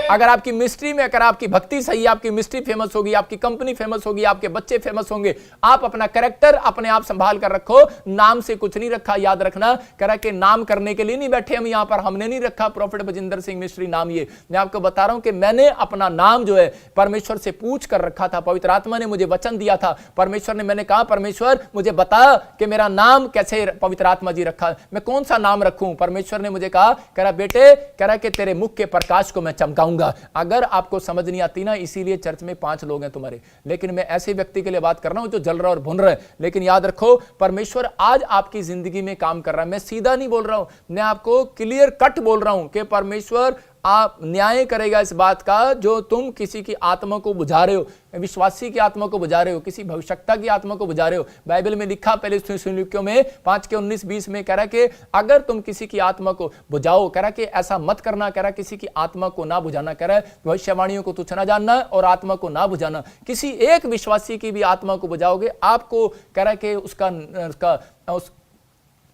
अगर आपकी मिनिस्ट्री में, अगर आपकी भक्ति सही है, आपकी मिनिस्ट्री फेमस होगी, आपकी कंपनी फेमस होगी, आपके बच्चे फेमस होंगे। आप अपना कैरेक्टर अपने आप संभाल कर रखो, नाम से कुछ नहीं रखा, याद रखना। कह के नाम करने के लिए नहीं बैठे हम यहां पर, हमने नहीं रखा प्रॉफिट बजिंदर सिंह मिस्ट्री नाम। ये मैं आपको बता रहा हूं कि मैंने अपना नाम जो है परमेश्वर से पूछ कर रखा था। पवित्र आत्मा ने मुझे वचन दिया था, परमेश्वर ने, मैंने कहा परमेश्वर मुझे बता कि मेरा नाम कैसे पवित्र आत्मा जी रखा, मैं कौन सा नाम रखूं। परमेश्वर ने मुझे कहा, कह रहा बेटे, कह रहा कि तेरे मुख के प्रकाश को मैं चमकाऊंगा। अगर आपको समझ नहीं आती ना, इसीलिए चर्च में 5 लोग हैं तुम्हारे, लेकिन मैं ऐसे व्यक्ति के लिए बात कर रहा हूं जो जल रहा और भुन रहा है। लेकिन याद रखो, परमेश्वर आज आपकी जिंदगी में काम कर रहा है। मैं सीधा नहीं बोल रहा हूं, मैं आपको क्लियर कट बोल रहा हूं कि परमेश्वर आप न्याय करेगा इस बात का, जो तुम किसी की आत्मा को बुझा रहे हो, विश्वासी की आत्मा को बुझा रहे हो, किसी भविष्यता की आत्मा को बुझा रहे हो। बाइबल में लिखा पहले सुसंलिखियों में 5:19-20 में कह रहा कि अगर तुम किसी की आत्मा को बुझाओ, कह रहा कि ऐसा मत करना, कह रहा किसी की आत्मा को ना बुझाना, कह रहा भविष्यवाणियों को तुच्छ ना जानना और आत्मा को ना बुझाना। किसी एक विश्वासी की भी आत्मा को बुझाओगे, आपको कह रहा कि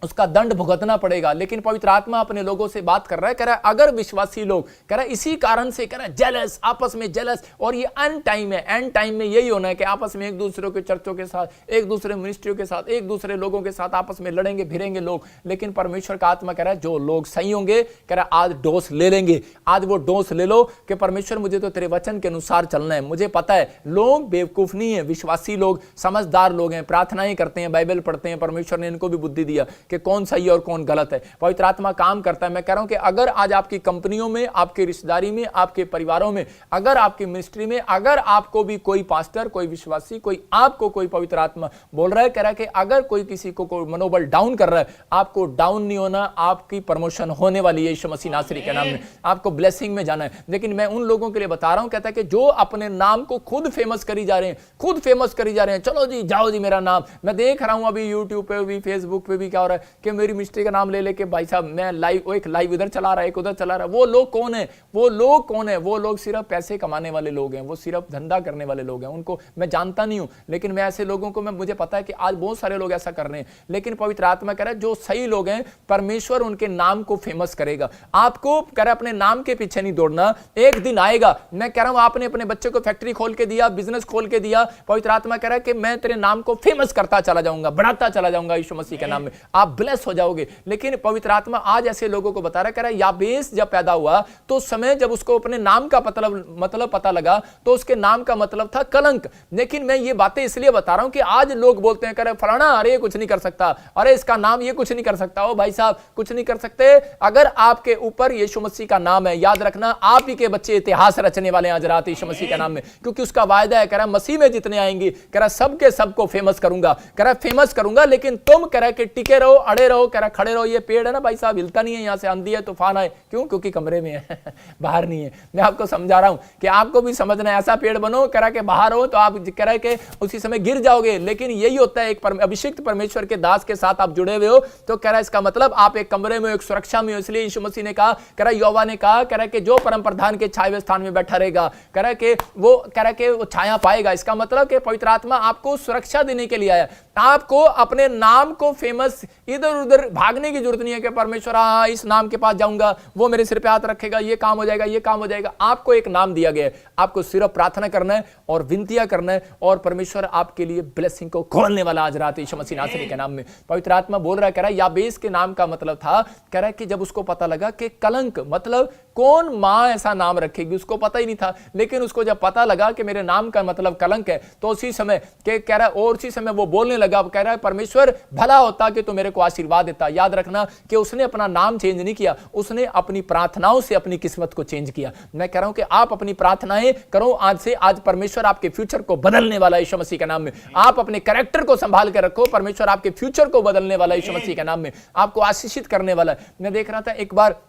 उसका दंड भुगतना पड़ेगा। लेकिन पवित्र आत्मा अपने लोगों से बात कर रहा है, कह रहा है अगर विश्वासी लोग, कह रहा है इसी कारण से, कह रहा है जेलस, आपस में जेलस, और ये एंड टाइम है, एंड टाइम में यही होना है कि आपस में एक दूसरे के चर्चों के साथ, एक दूसरे मिनिस्ट्रियों के साथ, एक दूसरे लोगों के साथ आपस में लड़ेंगे भिड़ेंगे लोग। लेकिन परमेश्वर का आत्मा कह रहा है जो लोग सही होंगे, कह रहा है आज डोस ले लेंगे, आज वो डोस ले लो कि परमेश्वर मुझे तो तेरे वचन के अनुसार चलना है। मुझे पता है लोग बेवकूफ नहीं है, विश्वासी लोग समझदार लोग हैं, प्रार्थनाएं करते हैं, बाइबल पढ़ते हैं, परमेश्वर ने इनको भी बुद्धि दिया कि कौन सही और कौन गलत है। पवित्र आत्मा काम करता है। मैं कह रहा हूं कि अगर आज आपकी कंपनियों में, आपकी रिश्तेदारी में, आपके परिवारों में, अगर आपकी मिनिस्ट्री में, अगर आपको भी कोई पास्टर, कोई विश्वासी, कोई आपको कोई पवित्र आत्मा बोल रहा है, कह रहा है कि अगर कोई किसी को कोई मनोबल डाउन कर रहा है, आपको डाउन नहीं होना, आपकी प्रमोशन होने वाली है यीशु मसीह नासरी के नाम में, आपको ब्लेसिंग में जाना है। लेकिन मैं उन लोगों के लिए बता रहा हूं, कहता है कि जो अपने नाम को खुद फेमस करी जा रहे हैं, खुद फेमस करी जा रहे हैं, चलो जी जाओ जी मेरा नाम। मैं देख रहा हूं अभी यूट्यूब पे भी, फेसबुक पे भी क्या हो रहा है कि मेरी मिनिस्ट्री का नाम ले लेके भाई साहब मैं लाइव, एक लाइव इधर चला रहा है, एक उधर चला रहा है। वो लोग कौन है? वो लोग कौन है? वो लोग सिर्फ पैसे कमाने वाले लोग हैं, वो सिर्फ धंधा करने वाले लोग हैं। उनको मैं जानता नहीं हूं, लेकिन मैं ऐसे लोगों को, मुझे पता है कि आज बहुत सारे लोग ऐसा कर रहे हैं। लेकिन पवित्र आत्मा कह रहा है जो सही लोग हैं, परमेश्वर उनके नाम को फेमस करेगा। आपको कह रहा है अपने नाम के पीछे नहीं दौड़ना, एक दिन आएगा। मैं कह रहा हूं आपने अपने बच्चे को फैक्ट्री खोल के दिया, बिजनेस खोल के दिया, पवित्र आत्मा कह रहा है कि मैं तेरे नाम को फेमस करता चला जाऊंगा, बढ़ाता चला जाऊंगा यीशु मसीह के नाम में, आप ब्लेस हो जाओगे। लेकिन पवित्र आत्मा आज ऐसे लोगों को बता रहा है, कह रहा है याबेस जब पैदा हुआ तो समय जब उसको अपने नाम का मतलब पता लगा तो उसके नाम का मतलब था कलंक। लेकिन मैं ये बातें इसलिए बता रहा हूं कि आज लोग बोलते हैं, कह रहे फलाना अरे कुछ नहीं कर सकता, अरे इसका नाम ये कुछ नहीं कर सकता। ओ भाई साहब कुछ नहीं कर सकते। अगर आपके ऊपर यीशु मसीह का नाम है, याद रखना आप ही के बच्चे इतिहास रचने वाले हैं आज रात यीशु मसीह के नाम में, क्योंकि उसका वायदा है। कह रहा मसीह में जितने आएंगे, कह रहा सबके सबको फेमस करूंगा, कह रहा फेमस करूंगा। लेकिन तुम कह रहा कि टिके रहो, अड़े रहो, कह रहा खड़े रहो। ये पेड़ है ना भाई साहब, हिलता नहीं है, यहां से आंधी है तूफान आए, क्यों? क्योंकि कमरे में है बाहर नहीं है। मैं आपको समझा रहा हूं कि आपको भी समझना है, ऐसा पेड़ बनो कह रहा कि बाहर हो तो आप कह रहा कि उसी समय गिर जाओगे। लेकिन यही होता है, एक अभिषिक्त परमेश्वर के दास के साथ आप जुड़े हुए हो तो कह रहा है इसका मतलब आप एक कमरे में, एक सुरक्षा में हो। इसलिए यीशु मसीह ने कहा, कह रहा यहोवा ने कहा, कह रहा कि जो परम प्रधान के छाए हुए स्थान में बैठा रहेगा, कह रहा कि वो, कह रहा कि वो छाया पाएगा। इसका मतलब कि पवित्र आत्मा आपको सुरक्षा देने के लिए आया। आपको अपने नाम को फेमस, इधर उधर भागने की जरूरत नहीं है कि परमेश्वर हाँ इस नाम के पास जाऊंगा, वो मेरे सिर पे हाथ रखेगा, ये काम हो जाएगा, ये काम हो जाएगा। आपको एक नाम दिया गया है, आपको सिर्फ प्रार्थना करना है और विनतियां करना है और परमेश्वर आपके लिए ब्लेसिंग को खोलने वाला आज रात यीशु मसीह नासरी के नाम में। पवित्र आत्मा बोल रहा है, कह रहा है याबेस के नाम का मतलब था, कह रहा है कि जब उसको पता लगा कि कलंक मतलब कौन मां ऐसा नाम रखेगी, उसको पता ही नहीं था। लेकिन उसको जब पता लगा कि मेरे नाम का मतलब कलंक है तो उसी समय कह रहा है, और उसी समय वो बोलने लगा, कह रहा है परमेश्वर भला होता कि तू मेरे को आशीर्वाद देता। याद रखना कि उसने अपना नाम चेंज नहीं किया, उसने अपनी प्रार्थनाओं से अपनी किस्मत को चेंज किया। मैं कह रहा हूं कि आप अपनी प्रार्थनाएं करो आज से। आज परमेश्वर आपके फ्यूचर को बदलने वाला यीशु मसीह के नाम में। आप अपने कैरेक्टर को संभाल कर रखो, परमेश्वर आपके फ्यूचर को बदलने वाला यीशु मसीह के नाम में, आपको आशीषित करने वाला है। मैं देख रहा था एक बार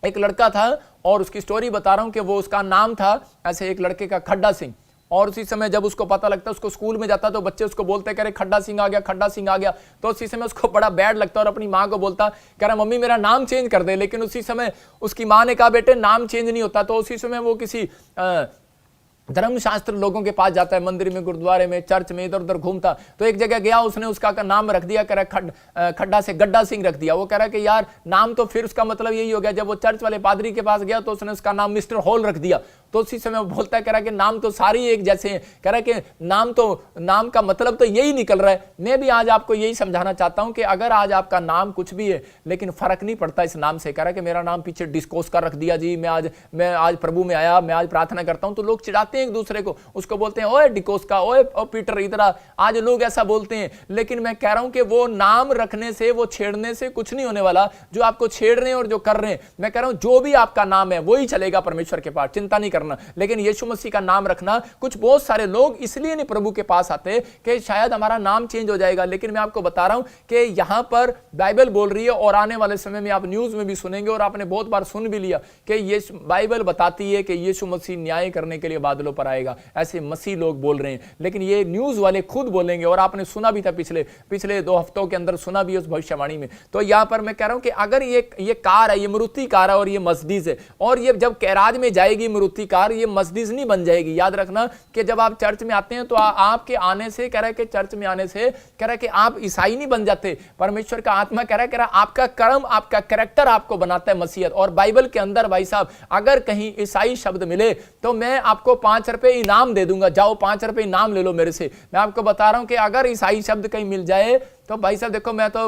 एक लड़का था और उसकी स्टोरी बता रहा हूं कि वो, उसका नाम था ऐसे एक लड़के का खड्डा सिंह। और उसी समय जब उसको पता लगता, उसको स्कूल में जाता तो बच्चे उसको बोलते, कह रहे खड्डा सिंह आ गया, खड्डा सिंह आ गया। तो उसी समय उसको बड़ा बैड लगता और अपनी माँ को बोलता, कह रहा मम्मी मेरा नाम चेंज कर दे। लेकिन उसी समय उसकी माँ ने कहा बेटे नाम चेंज नहीं होता। तो उसी समय वो किसी धर्मशास्त्र लोगों के पास जाता है, मंदिर में, गुरुद्वारे में, चर्च में, इधर उधर घूमता। तो एक जगह गया, उसने उसका नाम रख दिया, कह रहा खड्डा से गड्ढा सिंह रख दिया। वो कह रहा कि यार नाम तो फिर उसका मतलब यही हो गया। जब वो चर्च वाले पादरी के पास गया तो उसने उसका नाम मिस्टर हॉल रख दिया। तो उसी समय वो बोलता है, कह रहा कि नाम तो सारी एक जैसे हैं। कह रहा कि नाम का मतलब तो यही निकल रहा है। मैं भी आज आपको यही समझाना चाहता हूं कि अगर आज आपका नाम कुछ भी है लेकिन फर्क नहीं पड़ता इस नाम से। कह रहा कि मेरा नाम पीछे डिस्कोस का रख दिया जी, मैं आज प्रभु में आया, मैं आज प्रार्थना करता हूं, तो लोग चिढ़ाते हैं एक दूसरे को, उसको बोलते हैं ओए डिकोस का, ओए पीटर इधर आ। आज लोग ऐसा बोलते हैं। लेकिन मैं कह रहा हूं कि वो नाम रखने से, वो छेड़ने से कुछ नहीं होने वाला। जो आपको छेड़ रहे हैं और जो कर रहे हैं, मैं कह रहा हूं जो भी आपका नाम है वही चलेगा परमेश्वर के पास, चिंता नहीं करना। लेकिन यीशु मसीह का नाम रखना, कुछ बहुत सारे लोग इसलिए नहीं प्रभु के पास आते कि शायद हमारा नाम चेंज हो जाएगा। लेकिन मैं आपको बता रहा हूं कि यहां पर बाइबल बोल रही है, और आने वाले समय में आप न्यूज में भी सुनेंगे और आपने बहुत बार सुन भी लिया कि ये बाइबल बताती है कि यीशु मसीह न्याय करने के लिए बादलों पर आएगा। ऐसे मसीह लोग बोल रहे हैं, लेकिन ये न्यूज वाले खुद बोलेंगे। और आपने सुना भी था पिछले 2 हफ्तों के अंदर सुना भी उस भविष्यवाणी में। तो यहां पर मैं कह रहा हूं कि अगर ये कार है, ये मारुति कार है और ये मर्सिडीज है, और ये जब गैराज में जाएगी मारुति कार, ये मर्सिडीज नहीं बन जाएगी। याद रखना कि जब आप चर्च में आते हैं तो आपके आने से, कह रहा है कि चर्च में आने से, कह रहा है कि आप ईसाई नहीं बन जाते। परमेश्वर का आत्मा कह रहा है आपका कर्म, आपका कैरेक्टर आपको बनाता है मसीहत। और बाइबल के अंदर भाई साहब अगर कहीं ईसाई शब्द मिले तो मैं आपको 5 रुपए इनाम दे दूंगा, जाओ 5 रुपए इनाम ले लो मेरे से। मैं आपको बता रहा हूं कि अगर ईसाई शब्द कहीं मिल जाए तो भाई साहब देखो, मैं तो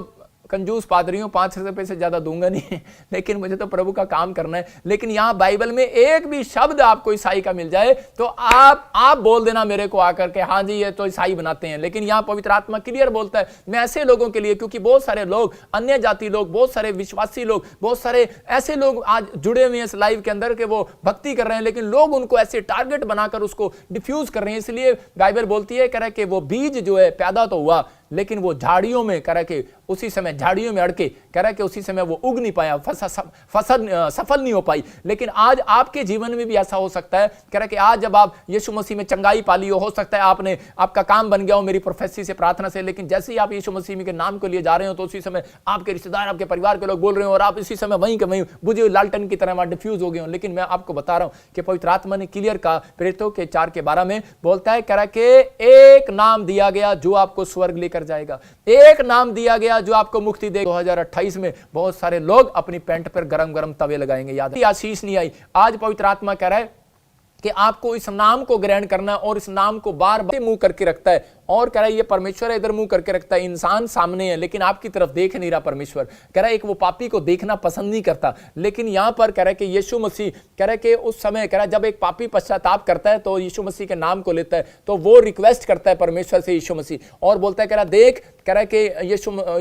कंजूस पादरी हूं, 5 रुपए से ज्यादा दूंगा नहीं, लेकिन मुझे तो प्रभु का काम करना है। लेकिन यहां बाइबल में एक भी शब्द आपको ईसाई का मिल जाए तो आप बोल देना मेरे को आकर के, हाँ जी ये तो ईसाई बनाते हैं। लेकिन यहां पवित्र आत्मा क्लियर बोलता है, मैं ऐसे लोगों के लिए, क्योंकि बहुत सारे लोग, अन्य जाति लोग, बहुत सारे विश्वासी लोग, बहुत सारे ऐसे लोग आज जुड़े हुए हैं इस लाइव के अंदर के वो भक्ति कर रहे हैं, लेकिन लोग उनको ऐसे टारगेट बनाकर उसको डिफ्यूज कर रहे हैं। इसलिए बाइबल बोलती है, कह रहा है कि वो बीज जो है पैदा तो हुआ, लेकिन वो झाड़ियों में, कह रहा कि उसी समय झाड़ियों में अड़के, कह रहा कि उसी समय वो उग नहीं पाया, सफल नहीं हो पाई। लेकिन आज आपके जीवन में भी ऐसा हो सकता है, कह रहा कि आज जब आप यीशु मसीह में चंगाई पाली हो सकता है आपका काम बन गया हो मेरी प्रोफेसी से, प्रार्थना से, लेकिन जैसे ही आप यीशु मसीह के नाम को लिए जा रहे हो तो उसी समय आपके रिश्तेदार, आपके परिवार के लोग बोल रहे हो और आप इसी समय वहीं के वहीं बुझे हुए लालटन की तरह वहां डिफ्यूज हो गए हो। लेकिन मैं आपको बता रहा हूं कि पवित्र आत्मा ने क्लियर कहा, प्रेरितों के 4:12 में बोलता है, कह रहा कि एक नाम दिया गया जो आपको स्वर्ग लेकर जाएगा, एक नाम दिया गया जो आपको मुक्ति देगा। 2028 में बहुत सारे लोग अपनी पैंट पर गरम गरम तवे लगाएंगे। याद आशीष नहीं आई। आज पवित्र आत्मा कह रहा है कि आपको इस नाम को ग्रहण करना, और इस नाम को बार बार मुंह करके रखता है, और कह रहा है ये परमेश्वर इधर मुंह करके रखता है, इंसान सामने है लेकिन आपकी तरफ देख नहीं रहा परमेश्वर। कह रहा है एक वो पापी को देखना पसंद नहीं करता। लेकिन यहां पर कह रहा है कि यीशु मसीह, कह रहा है कि उस समय, कह रहा है जब एक पापी पश्चाताप करता है तो यीशु मसीह के नाम को लेता है, तो वो रिक्वेस्ट करता है परमेश्वर से यीशु मसीह, और बोलता है, कह रहा देख, कह रहा है कि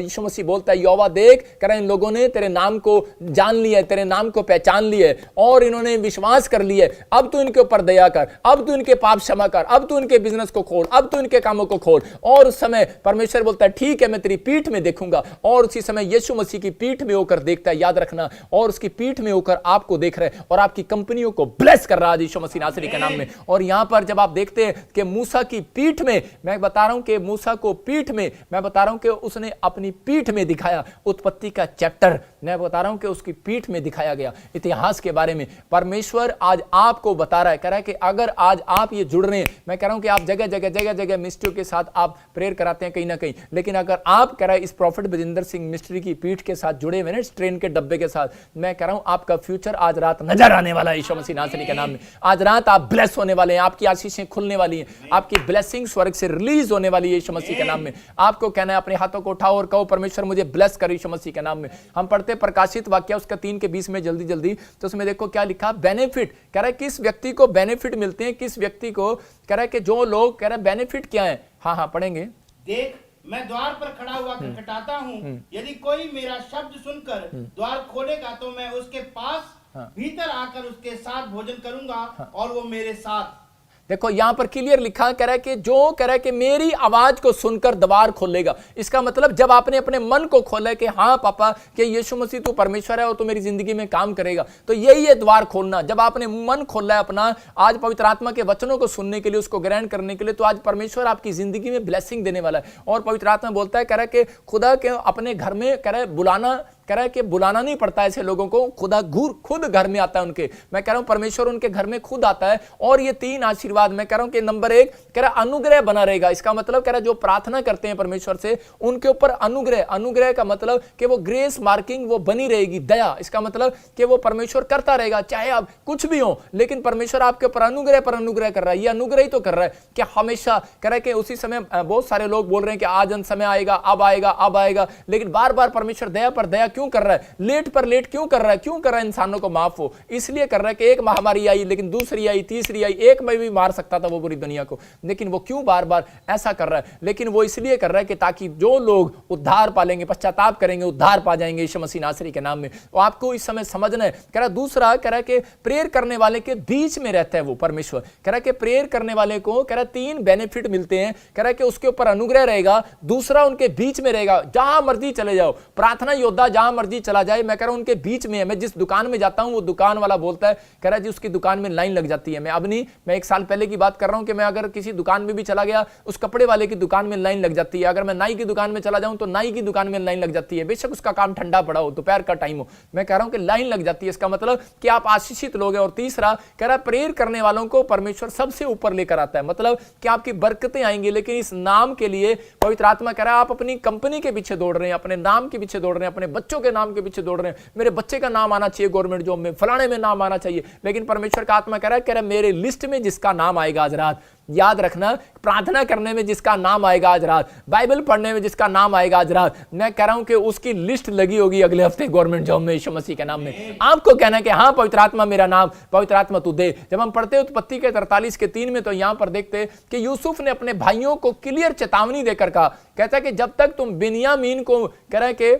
यीशु मसीह बोलता है, यहोवा देख, कह रहा है इन लोगों ने तेरे नाम को जान लिया है, तेरे नाम को पहचान लिया है और इन्होंने विश्वास कर लिया है। अब तू इनके ऊपर दया कर, अब तू इनके पाप क्षमा कर, अब तू इनके बिजनेस को खोल, अब तू इनके कामों को खोल। और उस समय परमेश्वर बोलता है ठीक है मैं तेरी पीठ में देखूंगा, और उसी समय यीशु मसीह की पीठ में होकर देखता है, याद रखना, और उसकी पीठ में होकर आपको देख रहा है और आपकी कंपनियों को ब्लेस कर रहा है यीशु मसीह नासरी के नाम में। और यहां पर जब आप देखते हैं कि मूसा की पीठ में, मैं बता रहा हूं कि मूसा को पीठ में, मैं बता रहा हूं कि उसने अपनी पीठ में दिखाया, उत्पत्ति का चैप्टर मैं बता रहा हूं कि उसकी पीठ में दिखाया गया इतिहास के बारे में। परमेश्वर आज आपको बता रहा है, कह रहा है कि अगर आज आप ये जुड़ रहे हैं, मैं कह रहा हूं कि आप जगह जगह मिस्ट्रियों के साथ आप प्रेयर कराते हैं कहीं ना कहीं, लेकिन अगर आप कह रहा है इस प्रॉफिट बजिंदर सिंह मिस्ट्री की पीठ के साथ जुड़े हुए इस ट्रेन के डब्बे के साथ, मैं कह रहा हूं आपका फ्यूचर आज रात नजर आने वाला है यीशु मसीह नासरी के नाम में। आज रात आप ब्लेस होने वाले हैं, आपकी आशीषें खुलने वाली हैं, आपकी ब्लेसिंग स्वर्ग से रिलीज होने वाली है यीशु मसीह के नाम में। आपको कहना है अपने हाथों को उठाओ और कहो परमेश्वर मुझे ब्लेस कर यीशु मसीह के नाम में। हम पढ़ते प्रकाशित वाक्य उसका 3:20 में जल्दी, तो उसमें देखो क्या लिखा, बेनिफिट, कह रहा है किस व्यक्ति को बेनिफिट मिलते हैं, किस व्यक्ति को, कह रहा है कि जो लोग, कह रहा है बेनिफिट क्या है। हाँ पढ़ेंगे, देख मैं द्वार पर खड़ा हुआ खटखटाता हूँ, यदि कोई मेरा शब्द सुनकर द्वार खोलेगा तो मैं उसके पास भीतर आकर उसके साथ भोजन करूंगा और वो मेरे साथ। देखो यहां पर क्लियर लिखा, कह रहा है कि जो, कह रहा है कि मेरी आवाज को सुनकर द्वार खोलेगा। इसका मतलब जब आपने अपने मन को खोला कि हाँ पापा कि यीशु मसीह तू परमेश्वर है और तू मेरी जिंदगी में काम करेगा, तो यही है द्वार खोलना। जब आपने मन खोला है अपना आज पवित्र आत्मा के वचनों को सुनने के लिए, उसको ग्रहण करने के लिए, तो आज परमेश्वर आपकी जिंदगी में ब्लेसिंग देने वाला है। और पवित्र आत्मा बोलता है, कह रहा है कि खुदा के अपने घर में, कह रहा है बुलाना, कह रहा है कि बुलाना नहीं पड़ता ऐसे लोगों को, खुदा खुद घर में आता है उनके। मैं कह रहा हूं परमेश्वर उनके घर में खुद आता है। और ये 3 आशीर्वाद मैं कह रहा हूं कि नंबर 1 कह रहा अनुग्रह बना रहेगा। इसका मतलब कह रहा जो प्रार्थना करते हैं परमेश्वर से उनके ऊपर अनुग्रह का मतलब कि वो ग्रेस मार्किंग वो बनी रहेगी, दया। इसका मतलब कि वो परमेश्वर करता रहेगा चाहे आप कुछ भी हो, लेकिन परमेश्वर आपके ऊपर अनुग्रह पर अनुग्रह कर रहा है। ये अनुग्रह ही तो कर रहा है कि हमेशा कह रहा है कि उसी समय बहुत सारे लोग बोल रहे हैं कि आज अंत समय आएगा, अब आएगा, अब आएगा, लेकिन बार बार परमेश्वर दया पर दया क्यों कर रहा है, लेट पर लेट क्यों कर रहा है, क्यों कर रहा है इंसानों को माफ हो? इसलिए कर रहा है कि एक महामारी आई, लेकिन दूसरी आई, तीसरी आई, एक में भी मार सकता था वो पूरी दुनिया को, लेकिन वो क्यों बार बार ऐसा कर रहा है? लेकिन वो इसलिए कर रहा है कि ताकि जो लोग उद्धार पालेंगे, पश्चाताप करेंगे, उद्धार पा जाएंगे यीशु मसीह नासरी के नाम में। वो आपको इस समय समझना है। कह रहा दूसरा कह रहा कि प्रेयर करने वाले के बीच में रहता है वो परमेश्वर। कह रहा कि प्रेयर करने वाले को कह रहा 3 बेनिफिट मिलते हैं। कह रहा कि उसके ऊपर अनुग्रह रहेगा, दूसरा उनके बीच में रहेगा। जहां मर्जी चले जाओ, प्रार्थना योद्धा जहां मर्जी चला जाए, मैं कह रहा हूं उनके बीच में है। मैं जिस दुकान में जाता हूं वो दुकान वाला बोलता है, कह रहा जी उसकी दुकान में लाइन लग जाती है। मैं अब नहीं, मैं 1 साल पहले की बात कर रहा हूं कि मैं अगर किसी दुकान में भी चला गया, उस कपड़े वाले की दुकान में लाइन लग जाती है। अगर मैं नाई की दुकान में चला जाऊं तो नाई की दुकान में लाइन लग जाती है, बेशक उसका काम ठंडा पड़ा हो, दोपहर का टाइम हो, मैं कह रहा हूं कि लाइन लग जाती है। इसका मतलब कि आप आशीषित लोग हैं। और तीसरा कह रहा प्रेयर करने वालों को परमेश्वर सबसे ऊपर लेकर आता है, मतलब कि आपकी बरकतें आएंगी। लेकिन इस नाम के लिए पवित्र आत्मा कह रहा है आप अपनी कंपनी के पीछे दौड़ रहे हैं, अपने नाम के पीछे दौड़ रहे हैं, अपने बच्चों के नाम के पीछे दौड़ रहे हैं। मेरे बच्चे का नाम आना चाहिए गवर्नमेंट जॉब में, फलाने में नाम आना चाहिए। लेकिन परमेश्वर का आत्मा कह रहा है मेरे लिस्ट में जिसका नाम आएगा आज रात, याद रखना, प्रार्थना करने में जिसका नाम आएगा आज रात, बाइबल पढ़ने में जिसका नाम आएगा आज रात, मैं कह रहा हूं कि उसकी लिस्ट लगी होगी अगले हफ्ते गवर्नमेंट जॉब में यीशु मसीह के नाम में। आपको कहना है कि हाँ पवित्र आत्मा मेरा नाम, पवित्र आत्मा तू दे। जब हम पढ़ते उत्पत्ति के 43 के 3 में तो यहां पर देखते कि यूसुफ ने अपने भाइयों को क्लियर चेतावनी देकर कहा, कहता है कि जब तक तुम बिन्यामीन को कह रहे कि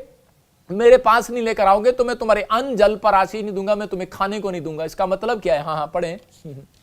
मेरे पास नहीं लेकर आओगे तो मैं तुम्हारे अन्न जल पर आशीष नहीं दूंगा, मैं तुम्हें खाने को नहीं दूंगा। इसका मतलब क्या है? हाँ पढ़ें।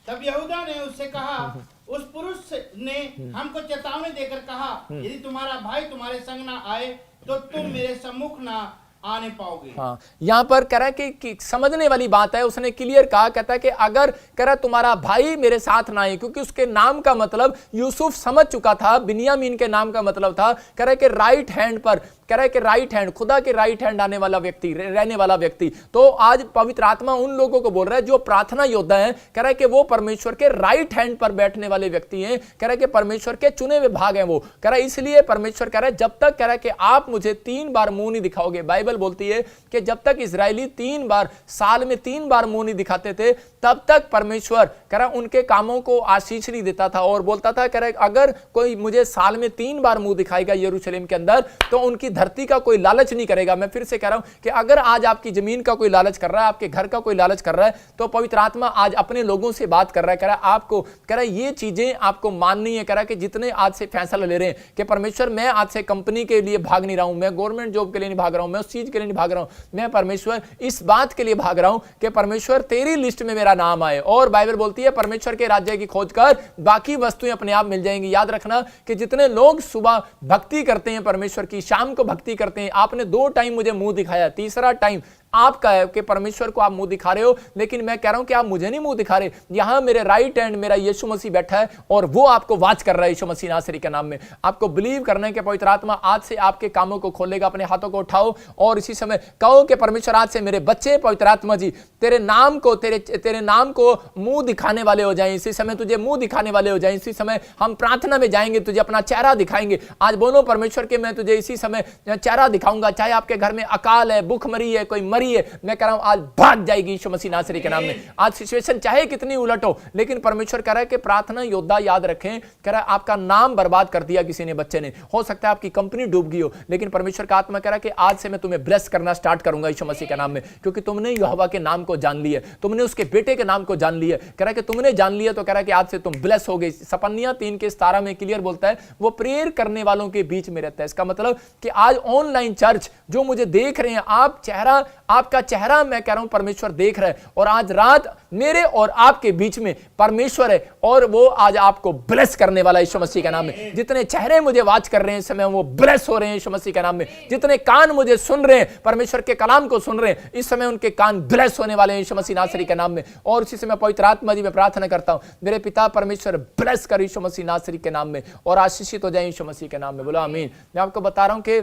तब यहूदा ने उससे कहा, उस पुरुष ने हमको चेतावनी देकर कहा, यदि तुम्हारा भाई तुम्हारे संग ना आए तो तुम मेरे सम्मुख ना आने पाओगे। हाँ, यहां पर कह रहा है कि समझने वाली बात है। उसने क्लियर कहा, कहता है कि अगर कह रहा तुम्हारा भाई मेरे साथ ना आए, क्योंकि उसके नाम का मतलब यूसुफ समझ चुका था, बिन्यामीन के नाम का मतलब था कह रहा है कि राइट हैंड पर, कह रहा है कि राइट हैंड, खुदा के राइट हैंड आने वाला व्यक्ति, रहने वाला व्यक्ति। तो आज पवित्र आत्मा उन लोगों को बोल रहा है जो प्रार्थना योद्धा है, कह रहा है कि वो परमेश्वर के राइट हैंड पर बैठने वाले व्यक्ति हैं। कह रहा है कि परमेश्वर के चुने हुए भाग हैं वो। कह रहा है इसलिए परमेश्वर कह रहा है जब तक, कह रहा है कि आप मुझे 3 बार मुंह नहीं दिखाओगे। बाइबल बोलती है कि जब तक इजरायली 3 बार, साल में 3 बार मुंह नहीं दिखाते थे, तब तक परमेश्वर कह रहा उनके कामों को आशीष नहीं देता था। और बोलता था कह रहा अगर कोई मुझे साल में 3 बार मुंह दिखाएगा यरूशलेम के अंदर तो उनकी धरती का कोई लालच नहीं करेगा। मैं फिर से कह रहा हूं कि अगर आज आपकी जमीन का कोई लालच कर रहा है, आपके घर का कोई लालच कर रहा है, तो पवित्र आत्मा आज अपने लोगों से बात कर रहा है। कह रहा है आपको, कह रहा है ये चीजें आपको माननी है। कह रहा है कि जितने आज से फैसला ले रहे हैं कि परमेश्वर मैं आज से कंपनी के लिए भाग नहीं रहा हूं, मैं गवर्नमेंट जॉब के लिए नहीं भाग रहा हूं, मैं उस चीज के लिए नहीं भाग रहा हूं, मैं परमेश्वर इस बात के लिए भाग रहा हूं कि परमेश्वर तेरी लिस्ट में मेरा नाम आए। और बाइबल बोलती है परमेश्वर के राज्य की खोज कर, बाकी वस्तुएं अपने आप मिल जाएंगी। याद रखना कि जितने लोग सुबह भक्ति करते हैं परमेश्वर की, शाम को भक्ति करते हैं, आपने 2 टाइम मुझे मुंह दिखाया, तीसरा टाइम आपका है कि परमेश्वर को आप मुंह दिखा रहे हो, लेकिन मैं कह रहा हूं कि आप मुझे नहीं मुंह दिखा रहे। यहां मेरे राइट हैंड मेरा यीशु मसीह बैठा है और वो आपको वाच कर रहा है यीशु मसीह नासरी के नाम में। आपको बिलीव करना है कि पवित्र आत्मा आज से आपके कामों को खोलेगा। अपने हाथों को उठाओ और इसी समय कहो कि परमेश्वर आज से मेरे बच्चे पवित्र आत्मा जी तेरे नाम को मुंह दिखाने वाले हो जाएं। इसी समय तुझे मुंह दिखाने वाले हो जाएं। इसी समय हम प्रार्थना में जाएंगे, तुझे अपना चेहरा दिखाएंगे। आज बोलो परमेश्वर के मैं तुझे इसी समय चेहरा दिखाऊंगा। चाहे आपके घर में अकाल है, भूखमरी है, कोई मरी है, मैं कह रहा हूं आज भाग जाएगी यीशु मसीह नासरी के नाम में। आज सिचुएशन चाहे कितनी उलट हो, लेकिन परमेश्वर कह रहा है कि प्रार्थना योद्धा याद रखें। कह रहा है आपका नाम बर्बाद कर दिया किसी ने, बच्चे ने, हो सकता है आपकी कंपनी डूब गई हो, लेकिन परमेश्वर का आत्मा कह रहा है कि आज से मैं तुम्हें ब्लेस करना स्टार्ट करूंगा यीशु मसीह के नाम में, क्योंकि तुमने यहोवा के नाम को जान लिया, तुमने उसके बेटे के नाम को जान लिया। कह रहा है कि तुमने जान लिया तो कह रहा है कि आज से तुम ब्लेस हो गए। सपन्निया 3 के 17 में क्लियर बोलता है वो प्रेयर करने वालों के बीच में रहता है। इसका मतलब कि आज ऑनलाइन चर्च जो मुझे देख रहे हैं, आप चेहरा, आपका चेहरा मैं कह रहा हूं परमेश्वर देख रहा है, और आज रात मेरे और आपके बीच में परमेश्वर है और वो आज आपको ब्लेस करने वाला यीशु मसीह के नाम में। जितने चेहरे मुझे वाच कर रहे हैं इस समय वो ब्लेस हो रहे हैं यीशु मसीह के नाम में। जितने कान मुझे सुन रहे हैं, परमेश्वर के कलाम को सुन रहे हैं, इस समय उनके कान ब्लेस होने वाले हैं यीशु मसीह नासरी के नाम में। और इसी समय पवित्र आत्मा जी मैं प्रार्थना करता हूं मेरे पिता परमेश्वर ब्लेस कर यीशु मसीह नासरी के नाम में और आशीषित हो जाए यीशु मसीह के नाम में। बोलो आमीन। मैं आपको बता रहा हूं कि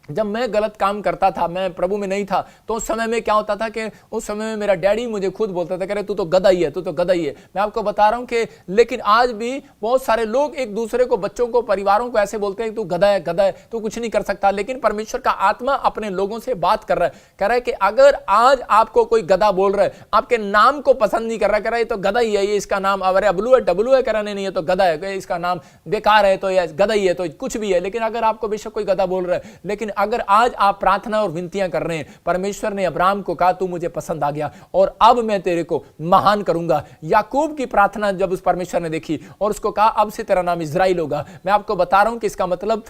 जब मैं गलत काम करता था, मैं प्रभु में नहीं था, तो उस समय में क्या होता था कि उस समय में मेरा डैडी मुझे खुद बोलता था, कह रहे तू तो गधा ही है, तू तो गधा ही है। मैं आपको बता रहा हूं कि लेकिन आज भी बहुत सारे लोग एक दूसरे को, बच्चों को, परिवारों को ऐसे बोलते हैं तू गधा है, गधा है, तू कुछ नहीं कर सकता। लेकिन परमेश्वर का आत्मा अपने लोगों से बात कर रहा है, कह रहा है कि अगर आज आपको कोई गधा बोल रहा है, आपके नाम को पसंद नहीं कर रहा, कह रहा है ये तो गधा ही है, ये इसका नाम अरे अबलू है, डबलू है, कह रहा नहीं ये तो गधा है, इसका नाम बेकार है, तो ये गधा ही है, तो कुछ भी है। लेकिन अगर आपको बेशक कोई गधा बोल रहा है, लेकिन अगर आज आप प्रार्थना और विनतियां कर रहे हैं, परमेश्वर ने अब्राहम को कहा तू मुझे पसंद आ गया और अब मैं तेरे को महान करूंगा। याकूब की प्रार्थना जब उस परमेश्वर ने देखी और उसको कहा अब से तेरा नाम इजराइल होगा। मैं आपको बता रहा हूं कि इसका मतलब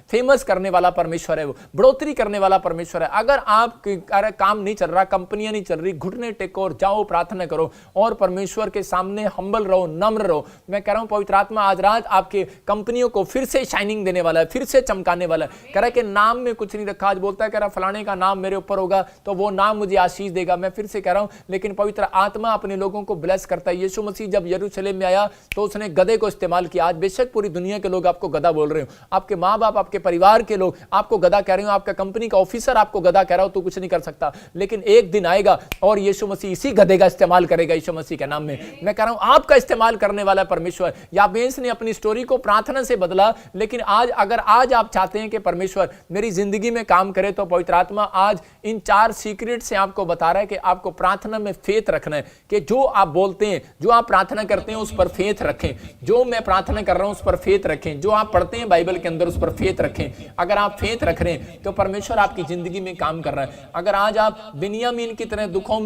फेमस करने वाला परमेश्वर है, वो बढ़ोतरी करने वाला परमेश्वर है। अगर आप काम नहीं चल रहा, कंपनियां नहीं चल रही, घुटने टेको और जाओ प्रार्थना करो और परमेश्वर के सामने हम्बल रहो, नम्र रहो। मैं कह रहा हूं पवित्र आत्मा आज रात आपके कंपनियों को फिर से शाइनिंग देने वाला है, फिर से चमकाने वाला है। कह रहा है कि नाम में कुछ नहीं रखा, आज बोलता है कह रहा फलाने का नाम मेरे ऊपर होगा तो वो नाम मुझे आशीष देगा। मैं फिर से कह रहा हूं, लेकिन पवित्र आत्मा अपने लोगों को ब्लेस करता है। यीशु मसीह जब यरूशलेम में आया तो उसने गधे को इस्तेमाल किया। आज बेशक पूरी दुनिया के लोग आपको गधा बोल रहे हो, आपके माँ बाप, आपके परिवार के लोग आपको गधा कह रहे हो, आपका कंपनी का ऑफिसर आपको गधा कह रहा हो, तू कुछ नहीं कर सकता। लेकिन एक दिन आएगा और यीशु मसीह इसी गधे का इस्तेमाल करेगा यीशु मसीह के नाम में। मैं कह रहा हूं आपका इस्तेमाल करने वाला परमेश्वर। याबेस ने अपनी स्टोरी को प्रार्थना से बदला, लेकिन आज अगर आज आप चाहते हैं कि परमेश्वर मेरी जिंदगी में काम करे तो पवित्र आत्मा आज इन 4 सीक्रेट से आपको बता रहा है कि आपको प्रार्थना में फेथ रखना है, कि जो आप बोलते हैं, जो आप प्रार्थना करते हैं उस पर फेथ रखें। जो मैं प्रार्थना कर रहा हूं उस पर फेथ रखें, जो आप पढ़ते हैं बाइबल के अंदर उस पर फेथ रखें। अगर आप फेथ रख रहे हैं तो परमेश्वर आपकी जिंदगी में काम कर रहा है। अगर आज आप बिन्यामीन की तरह दुखों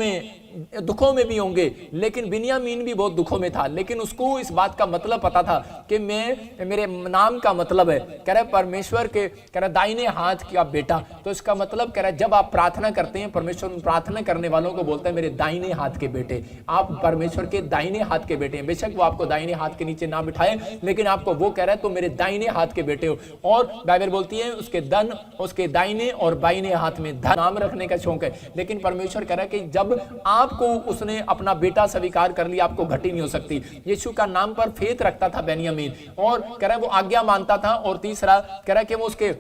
में भी होंगे, लेकिन बिन्यामीन भी बहुत दुखों में था, लेकिन उसको इस बात का मतलब पता था कि मेरे नाम का मतलब है, कह रहा परमेश्वर के, कह रहा दाहिने हाथ का बेटा। तो इसका मतलब कह रहा है जब आप प्रार्थना करते हैं, परमेश्वर प्रार्थना करने वालों को बोलता है मेरे दाहिने हाथ के बेटे। आप परमेश्वर के दाहिने हाथ के बेटे हैं। बेशक वो आपको दाहिने हाथ के नीचे ना बिठाए, लेकिन आपको वो कह रहा है तो मेरे दाहिने हाथ के बेटे हो। और बाइबल बोलती है उसके दाहिने और बाइने हाथ में धन नाम रखने का शौक है। लेकिन परमेश्वर कह रहा है कि जब आपको उसने अपना बेटा स्वीकार कर लिया, आपको घटी नहीं हो सकती। यीशु का नाम पर फेथ रखता था बेन्यामीन, और कह रहा है वो आज्ञा मानता था। और तीसरा कह रहा है कि वो उसके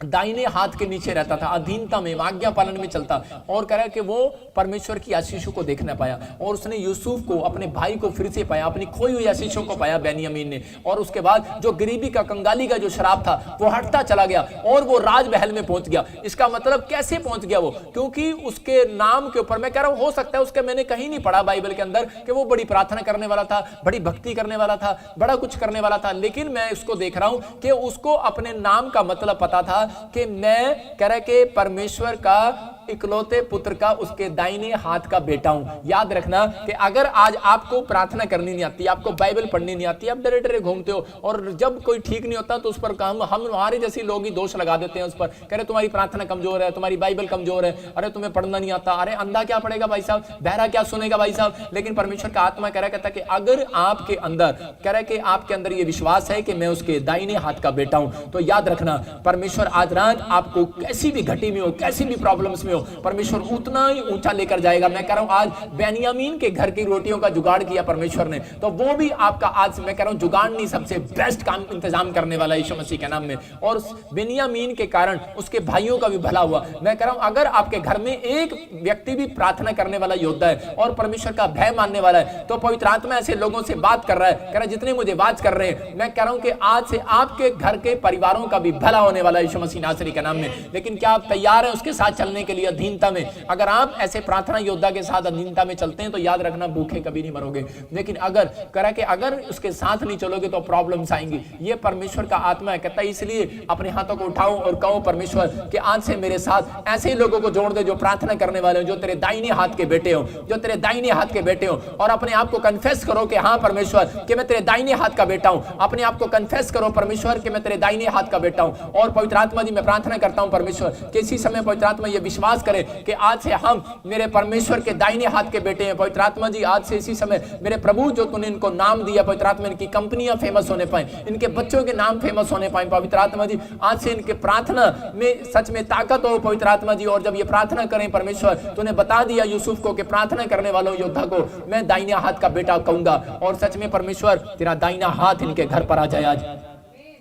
दाहिने हाथ के नीचे रहता था, अधीनता में, आज्ञा पालन में चलता। और कह रहा है कि वो परमेश्वर की आशीषों को देखना पाया और उसने यूसुफ को, अपने भाई को फिर से पाया, अपनी खोई हुई आशीषों को पाया बेन्यामीन ने। और उसके बाद जो गरीबी का, कंगाली का जो शराब था वो हटता चला गया और वो राजमहल में पहुंच गया। इसका मतलब कैसे पहुंच गया वो? क्योंकि उसके नाम के ऊपर, मैं कह रहा हूं हो सकता है उसके, मैंने कहीं नहीं पढ़ा बाइबल के अंदर कि वो बड़ी प्रार्थना करने वाला था, बड़ी भक्ति करने वाला था, बड़ा कुछ करने वाला था, लेकिन मैं इसको देख रहा हूं कि उसको अपने नाम का मतलब पता था कि मैं, कह रहा कि परमेश्वर का इकलौते पुत्र का, उसके दाहिने हाथ का बेटा हूं। याद रखना कि अगर आज आपको प्रार्थना करनी नहीं आती, आपको बाइबल पढ़नी नहीं आती, आप डरे डरे घूमते हो और जब कोई ठीक नहीं होता तो उस पर हम हमारे जैसे लोग ही दोष लगा देते हैं उस पर, कह रहे तुम्हारी प्रार्थना कमजोर है, तुम्हारी बाइबल कमजोर है, अरे तुम्हें पढ़ना नहीं आता, अरे अंधा क्या पढ़ेगा भाई साहब, बहरा क्या सुनेगा भाई साहब। लेकिन परमेश्वर का आत्मा कह रहा कहता कि अगर आपके अंदर, कह रहा है कि आपके अंदर ये विश्वास है कि मैं उसके दाहिने हाथ का बेटा हूं, तो याद रखना परमेश्वर आज रात आपको कैसी भी घटी में हो, कैसी भी प्रॉब्लम्स में हो, परमेश्वर उतना ही ऊंचा लेकर जाएगा। मैं कह रहा हूं आज बेन्यामीन के घर की रोटियों का जुगाड़ किया परमेश्वर ने, तो वो भी आपका आज, मैं कह रहा हूं जुगाड़ नहीं, सबसे बेस्ट काम इंतजाम करने वाला यीशु मसीह के नाम में। और बेन्यामीन के कारण उसके भाइयों का भी भला हुआ। मैं कह रहा हूं अगर आपके घर में एक व्यक्ति भी प्रार्थना करने वाला योद्धा है और परमेश्वर का भय मानने वाला है, तो पवित्र आत्मा ऐसे लोगों से बात कर रहा है, कह रहा है जितने मुझे बात कर रहे हैं, मैं कह रहा हूं कि आज से आपके घर के परिवारों का भी भला होने वाला है यीशु मसीह नासरी के नाम में। लेकिन क्या आप तैयार हैं उसके साथ चलने के लिए अधीनता में? अगर आप ऐसे प्रार्थना योद्धा के साथ अधीनता में चलते हैं तो याद रखना भूखे कभी नहीं मरोगे। लेकिन अगर करा कि अगर उसके साथ नहीं चलोगे तो प्रॉब्लम्स आएंगी। ये परमेश्वर का आत्मा है, कहता है इसलिए अपने हाथों को उठाओ और कहो परमेश्वर कि आज से मेरे साथ ऐसे ही लोगों को जोड़ दे जो प्रार्थना करने वाले हो, जो तेरे दाहिने हाथ के बेटे हो, जो तेरे दाहिने हाथ के बेटे हो। और अपने आप को कन्फेस करो कि हाँ परमेश्वर कि मैं तेरे दाहिने हाथ का बेटा हूं। अपने आप को कन्फेस करो परमेश्वर कि मैं तेरे दाहिने हाथ का बेटा हूं। और पवित्र आत्मा जी मैं प्रार्थना करता हूं परमेश्वर कि इसी समय पवित्र आत्मा ये विश्वास करे कि आज से हम मेरे परमेश्वर के दाहिने हाथ के बेटे हैं। पवित्र आत्मा जी आज से इसी समय मेरे प्रभु जो तूने इनको नाम दिया, पवित्र आत्मा इनकी कंपनियां फेमस होने पाए, इनके बच्चों के नाम फेमस होने पाए। पवित्र आत्मा जी आज से इनके प्रार्थना में सच में ताकत हो पवित्र आत्मा जी। और जब ये प्रार्थना करें परमेश्वर, तूने बता दिया यूसुफ को कि प्रार्थना करने वालों योद्धा को मैं दाहिने हाथ का बेटा कहूंगा। और सच में परमेश्वर तेरा दाहिना हाथ इनके घर पर आ जाए आज।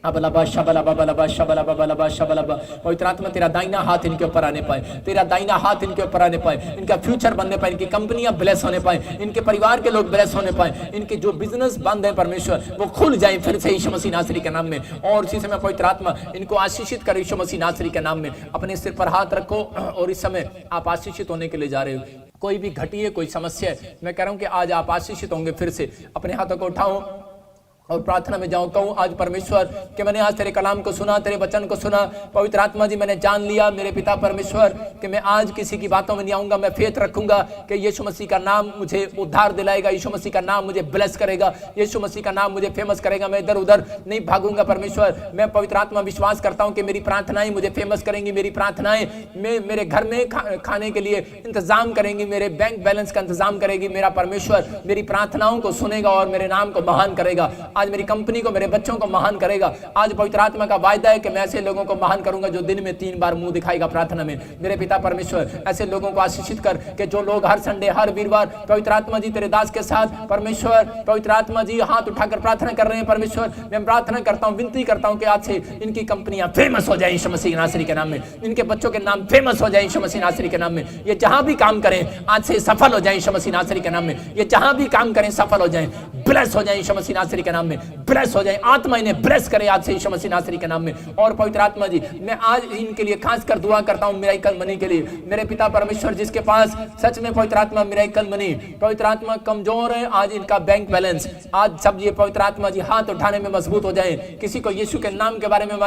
अबलबा शबलबा बलबा शबलबा बलबा शबलबा। पवित्र आत्मा तेरा दाहिना हाथ इनके ऊपर आने पाए, तेरा दाहिना हाथ इनके ऊपर आने पाए, इनका फ्यूचर बनने पाए, इनकी कंपनियां ब्लेस होने पाए, इनके परिवार के लोग ब्लेस होने पाए, इनके जो बिजनेस बंद है परमेश्वर वो खुल जाए फिर से यीशु मसीह नासरी के नाम में। और इसी समय पवित्र आत्मा इनको आशीषित करे यीशु मसीह नासरी के नाम में। अपने सिर पर हाथ रखो और इस समय आप आशीषित होने के लिए जा रहे हो। कोई भी घटी है, कोई समस्या है, मैं कह रहा हूं कि आज आप आशीषित होंगे फिर से। अपने हाथों को उठाओ और प्रार्थना में जाऊं, कहूं आज परमेश्वर कि मैंने आज तेरे कलाम को सुना, तेरे वचन को सुना। पवित्र आत्मा जी मैंने जान लिया मेरे पिता परमेश्वर कि मैं आज किसी की बातों में नहीं आऊंगा, मैं फेथ रखूंगा कि यीशु मसीह का नाम मुझे उद्धार दिलाएगा, यीशु मसीह का नाम मुझे ब्लेस करेगा, यीशु मसीह का नाम मुझे फेमस करेगा। मैं इधर उधर नहीं भागूंगा परमेश्वर। मैं पवित्र आत्मा विश्वास करता हूं कि मेरी प्रार्थनाएं मुझे फेमस करेंगी, मेरी प्रार्थनाएं मेरे घर में खाने के लिए इंतजाम करेंगी, मेरे बैंक बैलेंस का इंतजाम करेगी। मेरा परमेश्वर मेरी प्रार्थनाओं को सुनेगा और मेरे नाम को महान करेगा। आज मेरी कंपनी को, मेरे बच्चों को महान करेगा। आज पवित्र आत्मा का वायदा है कि मैं ऐसे लोगों को महान करूंगा जो दिन में 3 बार मुंह दिखाएगा प्रार्थना में। मेरे पिता परमेश्वर ऐसे लोगों को आशीषित कर कि जो लोग हर संडे, हर वीरवार पवित्र आत्मा जी तेरे दास के साथ परमेश्वर पवित्र आत्मा जी हाथ उठाकर प्रार्थना कर रहे हैं परमेश्वर, मैं प्रार्थना करता हूं, विनती करता हूं कि आज से इनकी कंपनियां फेमस हो जाए यीशु मसीह नासरी के नाम में, इनके बच्चों के नाम फेमस हो जाए यीशु मसीह नासरी के नाम में। ये जहां भी काम करें आज से सफल हो जाए यीशु मसीह नासरी के नाम में। ये जहां भी काम करें सफल हो जाए, ब्लेस हो जाए यीशु मसीह नासरी के नाम में, ब्लेस हो जाए। आत्मा इन्हें ब्लेस करे आज से यीशु मसीह नासरी के नाम में। और पवित्र आत्मा जी मैं आज इनके लिए खास कर दुआ करता हूं मिराकल मनी के लिए। मेरे पिता परमेश्वर जिसके पास सच में पवित्र आत्मा मिराकल मनी, पवित्र आत्मा कमजोर है आज इनका बैंक बैलेंस, आज सब ये पवित्र आत्मा जी हाथ उठाने में मजबूत हो जाए, किसी को यीशु के नाम के बारे में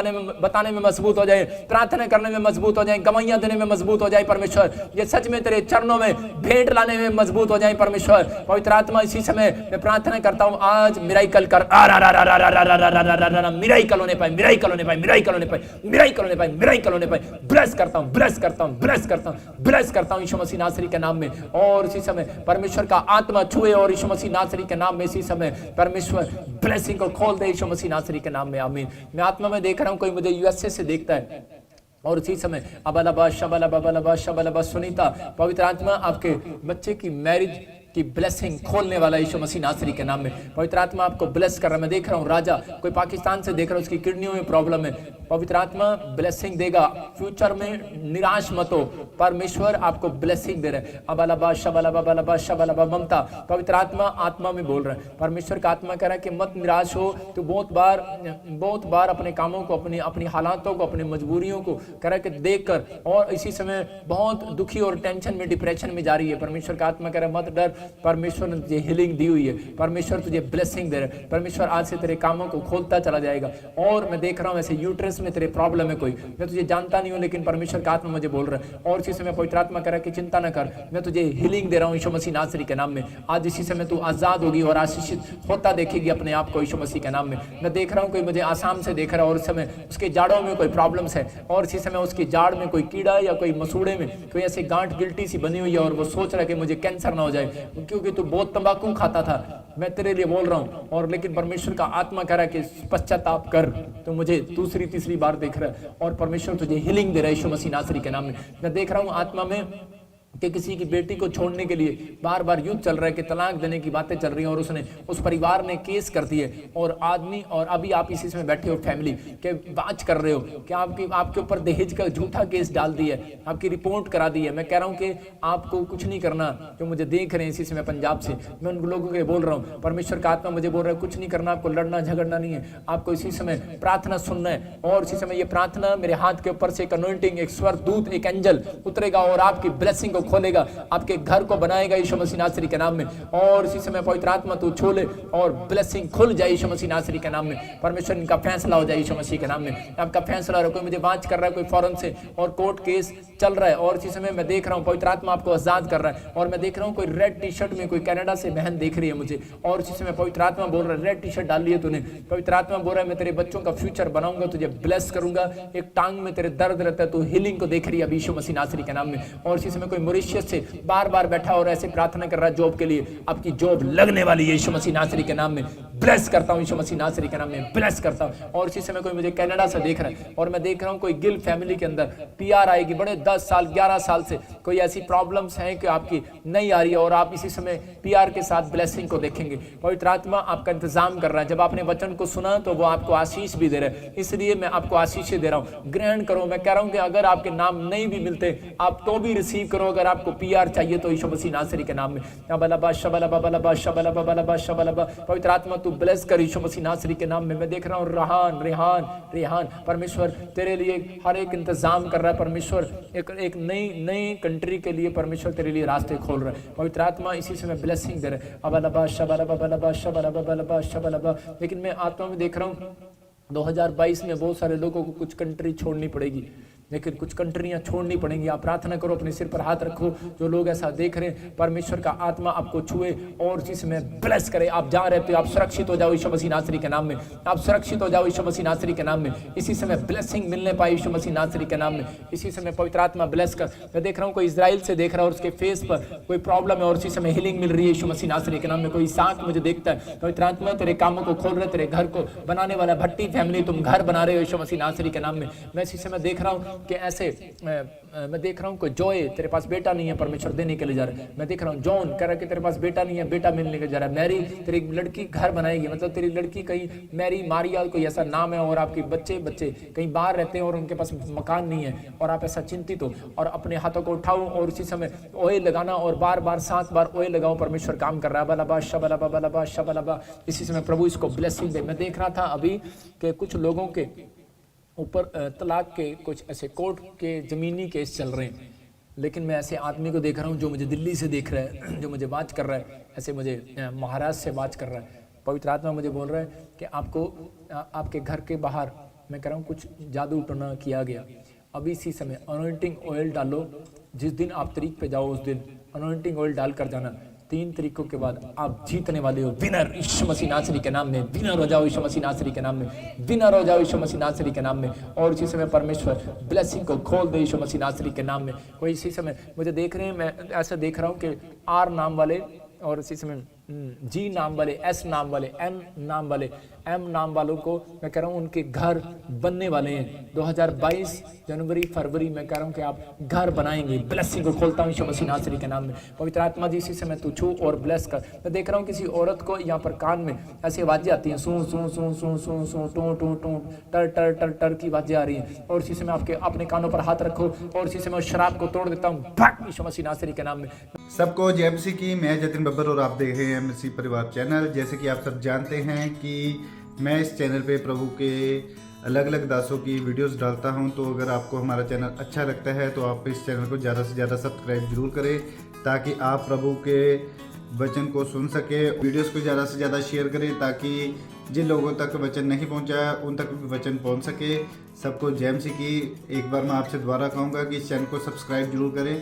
बताने में मजबूत हो जाए, प्रार्थना करने में मजबूत हो जाए, गवाहियां देने में मजबूत हो जाए परमेश्वर। ये सच में तेरे चरणों में भेंट लाने में मजबूत हो जाए परमेश्वर। पवित्र आत्मा इसी समय मैं प्रार्थना करता हूं आज मिराकल कर, मिराकल होने पाए, मिराकल होने पाए, मिराकल होने पाए, मिराकल होने पाए, मिराकल होने पाए। ब्लेस करता हूं, ब्लेस करता हूं, ब्लेस करता हूं, ब्लेस करता हूं यीशु मसीह नासरी के नाम में। और इसी समय परमेश्वर का आत्मा छुए और यीशु मसीह नासरी के नाम में इसी समय परमेश्वर ब्लेसिंग को खोल दे यीशु मसीह नासरी के नाम में, आमीन। मैं आत्मा में देख रहा हूं कोई मुझे यूएसए से देखता है और इसी समय अबलबा शबलबा बलबा शबलबा सुनीता, पवित्र आत्मा आपके बच्चे की मैरिज की ब्लेसिंग खोलने वाला यीशु मसीह नासरी के नाम में। पवित्र आत्मा आपको ब्लेस कर रहा है। मैं देख रहा हूँ राजा कोई पाकिस्तान से देख रहा हूँ, उसकी किडनियों में प्रॉब्लम है, पवित्र आत्मा ब्लेसिंग देगा, फ्यूचर में निराश मत हो, परमेश्वर आपको ब्लेसिंग दे रहे हैं। अबलबा शबलबा बलबा शबलबा ममता, पवित्र आत्मा में बोल रहा है, परमेश्वर का आत्मा कह रहा है कि मत निराश हो। तो बहुत बार अपने कामों को, अपनी हालातों को, अपनी मजबूरियों को कह रहा है कि देख कर और इसी समय बहुत दुखी और टेंशन में, डिप्रेशन में जा रही है। परमेश्वर का आत्मा कह रहा है मत डर, परमेश्वर ने तुझे हीलिंग दी हुई है, परमेश्वर तुझे ब्लेसिंग दे रहा है, परमेश्वर आज से तेरे कामों को खोलता चला जाएगा। और मैं देख रहा हूं ऐसे यूट्रस में तेरे प्रॉब्लम है कोई, मैं तुझे जानता नहीं हूं लेकिन परमेश्वर का आत्मा मुझे बोल रहा है। और इसी समय पवित्र आत्मा कह रहा है कि चिंता न कर, मैं तुझे हीलिंग दे रहा हूं यीशु मसीह नासरी के नाम में। आज इसी समय तू आजाद होगी और आशीषित होता देखेगी अपने आप को यीशु मसीह के नाम में। मैं देख रहा हूं कोई मुझे आसाम से देख रहा है और इस समय उसके जाड़ों में कोई प्रॉब्लम्स है और इसी समय उसकी जाड़ में कोई कीड़ा या कोई मसूड़े में कोई ऐसी गांठ गिल्टी सी बनी हुई है और वो सोच रहा है कि मुझे कैंसर ना हो जाए क्योंकि तू बहुत तंबाकू खाता था। मैं तेरे लिए बोल रहा हूं और लेकिन परमेश्वर का आत्मा कह रहा है कि पश्चाताप कर। तो मुझे दूसरी तीसरी बार देख रहा है और परमेश्वर तुझे हीलिंग दे रहा है यीशु मसीह नासरी के नाम में। मैं देख रहा हूं आत्मा में कि किसी की बेटी को छोड़ने के लिए बार बार युद्ध चल रहा है कि तलाक देने की बातें चल रही हैं और उसने उस परिवार ने केस कर दिए और आदमी और अभी आप इसी समय बैठे हो फैमिली के बात कर रहे हो कि आपके ऊपर दहेज का झूठा केस डाल दिया है, आपकी रिपोर्ट करा दी है। मैं कह रहा हूं कि आपको कुछ नहीं करना, जो मुझे देख रहे हैं इसी समय पंजाब से, मैं उन लोगों के बोल रहा हूँ, परमेश्वर का आत्मा मुझे बोल रहा है कुछ नहीं करना, आपको लड़ना झगड़ना नहीं है, आपको इसी समय प्रार्थना सुनना है। और इसी समय ये प्रार्थना मेरे हाथ के ऊपर से एक अनॉइंटिंग, एक स्वर्गदूत, एक एंजल उतरेगा और आपकी ब्लेसिंग को खोलेगा, आपके घर को बनाएगा यीशु मसीह नासरी के नाम में। और इसी समय पवित्र आत्मा तू छोले और ब्लेसिंग खुल जाए यीशु मसीह नासरी के नाम में। परमेश्वर इनका फैसला हो जाए यीशु मसीह के नाम में। आपका फैसला हो, कोई मुझे बात कर रहा है, कोई फॉरेन से और कोर्ट केस चल रहा है और इसी समय मैं देख रहा हूँ पवित्र आत्मा आपको आजाद कर रहा है। और मैं देख रहा हूँ कोई रेड टी शर्ट में कोई कनाडा से बहन देख रही है मुझे और इसी समय पवित्र आत्मा बोल रहा है रेड टी शर्ट डाल ली है तूने, पवित्र आत्मा बोल रहा है मैं तेरे बच्चों का फ्यूचर बनाऊंगा, तुझे ब्लेस करूंगा। एक टांग में तेरे दर्द रहता है, तू हीलिंग को देख रही है यीशु मसीह नासरी के नाम में। और इसी समय कोई मॉरिशस से बार बार बैठा और ऐसे प्रार्थना कर रहा है जॉब के लिए, आपकी जॉब लगने वाली है यीशु मसीह नासरी के नाम में। ब्लेस करता हूँ यीशु मसीह नासरी के नाम में ब्लेस करता हूँ। और इसी समय कोई मुझे कनाडा से देख रहा है और मैं देख रहा हूँ कोई गिल फैमिली के अंदर PR आएगी, बड़े 10 साल 11 साल से कोई ऐसी प्रॉब्लम्स हैं कि आपकी नहीं आ रही है और आप इसी समय PR के साथ ब्लेसिंग को देखेंगे। पवित्र आत्मा आपका इंतजाम कर रहा है। जब आपने वचन को सुना तो वो आपको आशीष भी दे रहा है, इसलिए मैं आपको आशीष दे रहा हूँ, ग्रहण करो। मैं कह रहा हूँ कि अगर आपके नाम नहीं भी मिलते आप तो भी रिसीव करो। अगर आपको PR चाहिए तो यीशु मसीह नासरी के नाम में पवित्र आत्मा तू ब्लेस कर यीशु मसीह नासरी के नाम में। मैं देख रहा हूँ रेहान परमेश्वर तेरे लिए हर एक इंतजाम कर रहा है। परमेश्वर एक नई कंट्री के लिए परमेश्वर तेरे लिए रास्ते खोल रहा है। पवित्र आत्मा इसी समय ब्लेसिंग दे रहा है। लेकिन मैं आत्मा में देख रहा हूँ 2022 में बहुत सारे लोगों को कुछ कंट्री छोड़नी पड़ेगी, लेकिन कुछ कंट्रियां छोड़नी पड़ेंगी। आप प्रार्थना करो, अपने सिर पर हाथ रखो। जो लोग ऐसा देख रहे हैं परमेश्वर का आत्मा आपको छुए और इसी समय ब्लेस करे। आप जहाँ रहते हो आप सुरक्षित हो जाओ यीशु मसीह नासरी के नाम में। आप सुरक्षित हो जाओ यीशु मसीह नासरी के नाम में। इसी समय ब्लेसिंग मिलने पाए यीशु मसीह नासरी के नाम में। इसी समय पवित्र आत्मा ब्लेस कर। मैं देख रहा हूँ कोई इजराइल से देख रहा है और उसके फेस पर कोई प्रॉब्लम है और इसी समय हीलिंग मिल रही है यीशु मसीह नासरी के नाम में। कोई इसाक मुझे देखता है, पवित्र आत्मा तेरे कामों को खोल रहे, तेरे घर को बनाने वाला भट्टी फैमिली तुम घर बना रहे हो यीशु मसीह नासरी के नाम में। मैं इसी समय देख रहा हूँ कि ऐसे मैं देख रहा हूँ कि जॉय तेरे पास बेटा नहीं है, परमेश्वर देने के लिए जा रहा है। मैं देख रहा हूँ जॉन कह रहा है कि तेरे पास बेटा नहीं है, बेटा मिलने के जा रहा है। मैरी तेरी लड़की घर बनाएगी, मतलब तेरी लड़की कहीं मैरी मारिया कोई ऐसा नाम है और आपके बच्चे कहीं बाहर रहते हैं और उनके पास मकान नहीं है और आप ऐसा चिंतित हो और अपने हाथों को उठाओ और उसी समय ऑयल लगाना और बार 7 बार ऑयल लगाओ। परमेश्वर काम कर रहा है। इसी समय प्रभु इसको ब्लेसिंग दे। मैं देख रहा था अभी कि कुछ लोगों के ऊपर तलाक के कुछ ऐसे कोर्ट के ज़मीनी केस चल रहे हैं, लेकिन मैं ऐसे आदमी को देख रहा हूँ जो मुझे दिल्ली से देख रहा है, जो मुझे बात कर रहा है, ऐसे मुझे महाराष्ट्र से बात कर रहा है। पवित्र आत्मा मुझे बोल रहा है कि आपको आपके घर के बाहर मैं कह रहा हूँ कुछ जादू टोना किया गया। अभी इसी समय अनॉइंटिंग ऑयल डालो। जिस दिन आप तरीक पे जाओ उस दिन अनॉइंटिंग ऑयल डाल कर जाना। 3 तरीकों के बाद आप जीतने वाले हो। विनर यीशु मसीह नासरी के नाम में। विनर हो जाओ यीशु मसीह नासरी के नाम में। विनर हो जाओ यीशु मसीह नासरी के नाम में। और इसी समय परमेश्वर ब्लेसिंग को खोल दे यीशु मसीह नासरी के नाम में। कोई इसी समय मुझे देख रहे हैं, मैं ऐसा देख रहा हूँ कि R नाम वाले और इसी समय G नाम वाले, S नाम वाले, M नाम वाले, M नाम वालों को मैं कह रहा हूँ उनके घर बनने वाले हैं। 2022 जनवरी फरवरी में कह रहा हूँ कि आप घर बनाएंगे। ब्लेसिंग को खोलता हूँ यीशु मसीह नासरी के नाम में। पवित्र आत्मा जी इसी समय तू छू और ब्लेस कर। मैं देख रहा हूँ किसी औरत को यहाँ पर कान में ऐसी आवाजें आती हैं, सू सू सू सू सू सू टू टू टू टर टर टर टर की आवाजें आ रही हैं। और इसी समय आपके अपने कानों पर हाथ रखो और इसी समय शराब को तोड़ देता हूँ यीशु मसीह नासरी के नाम में। सबको जय मसीह की। मैं जतिन बब्बर और आप देख रहे हैं मसीह परिवार चैनल। जैसे कि आप सब जानते हैं कि मैं इस चैनल पे प्रभु के अलग अलग दासों की वीडियोस डालता हूं, तो अगर आपको हमारा चैनल अच्छा लगता है तो आप इस चैनल को ज़्यादा से ज़्यादा सब्सक्राइब जरूर करें ताकि आप प्रभु के वचन को सुन सके। वीडियोस को ज़्यादा से ज़्यादा शेयर करें ताकि जिन लोगों तक वचन नहीं पहुंचा उन तक भी वचन पहुंच सके। सबको जय मसीह की। एक बार मैं आपसे दोबारा कहूँगा कि इस चैनल को सब्सक्राइब जरूर करें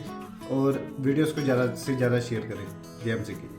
और वीडियोस को ज़्यादा से ज़्यादा शेयर करें। जय मसीह की।